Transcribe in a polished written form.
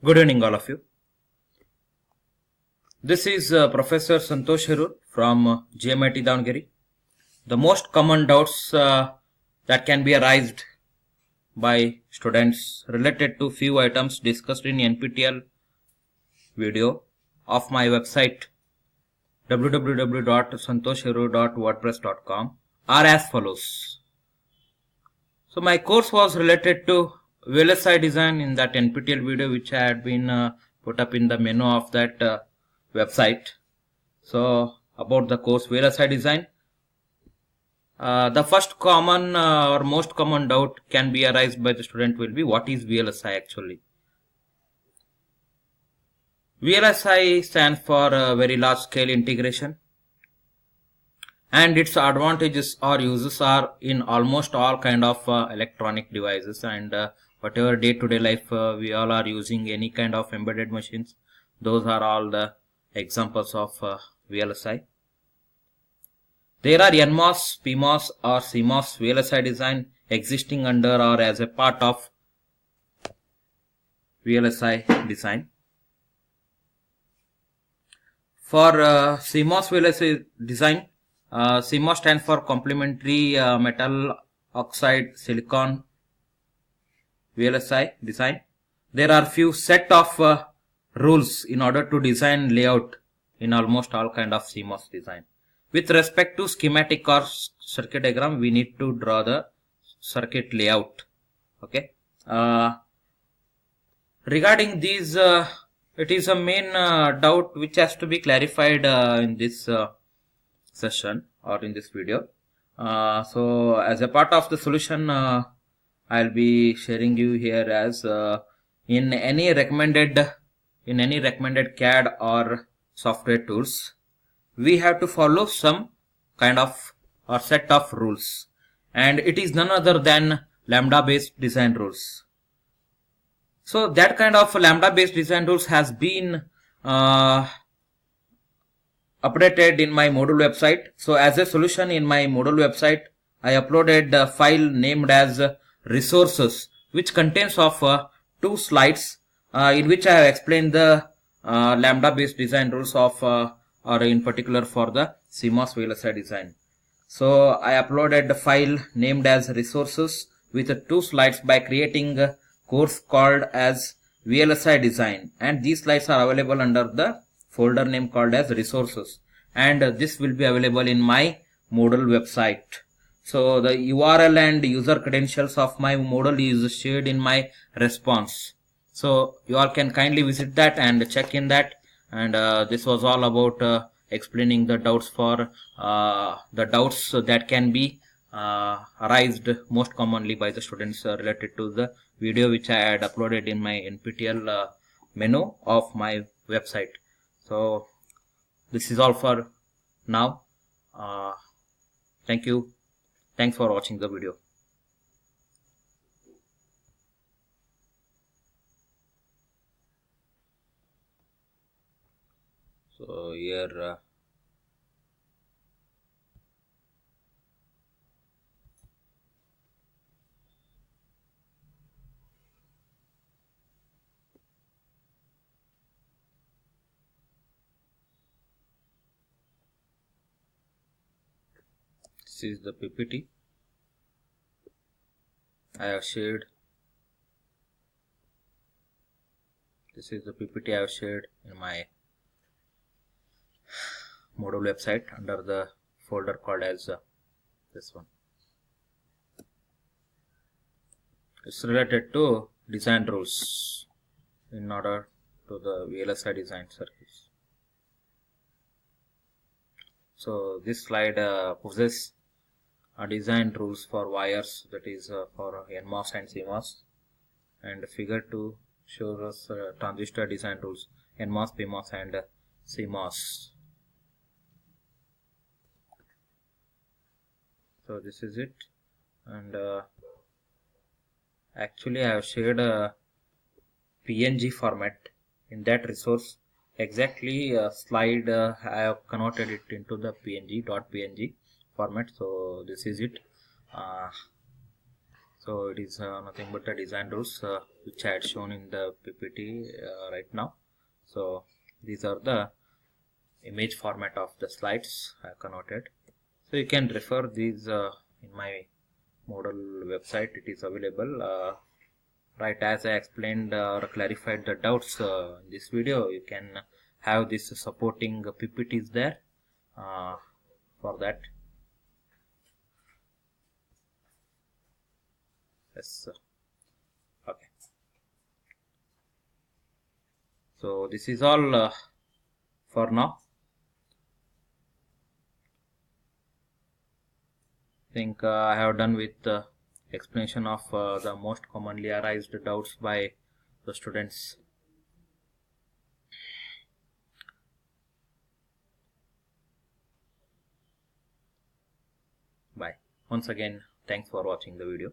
Good evening, all of you. This is Professor Santosh Hirur from GMIT Davangere. The most common doubts that can be arised by students related to few items discussed in NPTEL video of my website www.santoshhirur.wordpress.com are as follows. So my course was related to VLSI design in that NPTEL video which had been put up in the menu of that website. So about the course VLSI design, the first common or most common doubt can be arised by the student will be what is VLSI actually. VLSI stands for very large scale integration, and its advantages or uses are in almost all kind of electronic devices, and whatever day-to-day life we all are using any kind of embedded machines, those are all the examples of VLSI. There are NMOS, PMOS or CMOS VLSI design existing under or as a part of VLSI design. For CMOS VLSI design, CMOS stands for complementary metal oxide silicon VLSI design. There are few set of rules in order to design layout in almost all kind of CMOS design. With respect to schematic or circuit diagram, we need to draw the circuit layout. Okay. Regarding these, it is a main doubt which has to be clarified in this session or in this video. So as a part of the solution, I'll be sharing you here as in any recommended CAD or software tools, we have to follow some kind of or set of rules, and it is none other than lambda based design rules. So that kind of lambda based design rules has been updated in my Moodle website. So as a solution in my Moodle website, I uploaded a file named as resources, which contains of 2 slides in which I have explained the lambda based design rules of or in particular for the CMOS VLSI design. So I uploaded the file named as resources with 2 slides by creating a course called as VLSI design, and these slides are available under the folder name called as resources, and this will be available in my Moodle website. So the URL and user credentials of my Moodle is shared in my response. So you all can kindly visit that and check in that. And this was all about explaining the doubts for the doubts that can be arised most commonly by the students related to the video which I had uploaded in my NPTEL menu of my website. So this is all for now. Thank you. Thanks for watching the video. So here this is the PPT I have shared. This is the PPT I have shared in my Moodle website under the folder called as this one. It's related to design rules in order to the VLSI design circuits. So this slide possesses design rules for wires, that is for NMOS and CMOS, and figure 2 shows us transistor design rules NMOS, PMOS and CMOS. So this is it, and actually I have shared a PNG format in that resource. Exactly slide I have converted it into the .png format. So this is it. So So it is nothing but the design rules which I had shown in the PPT right now. So these are the image format of the slides I converted. So you can refer these in my Moodle website. It is available. Right, as I explained or clarified the doubts in this video, you can have this supporting PPTs there for that. Yes. Okay. So this is all for now. I think I have done with the explanation of the most commonly arised doubts by the students. Bye. Once again, thanks for watching the video.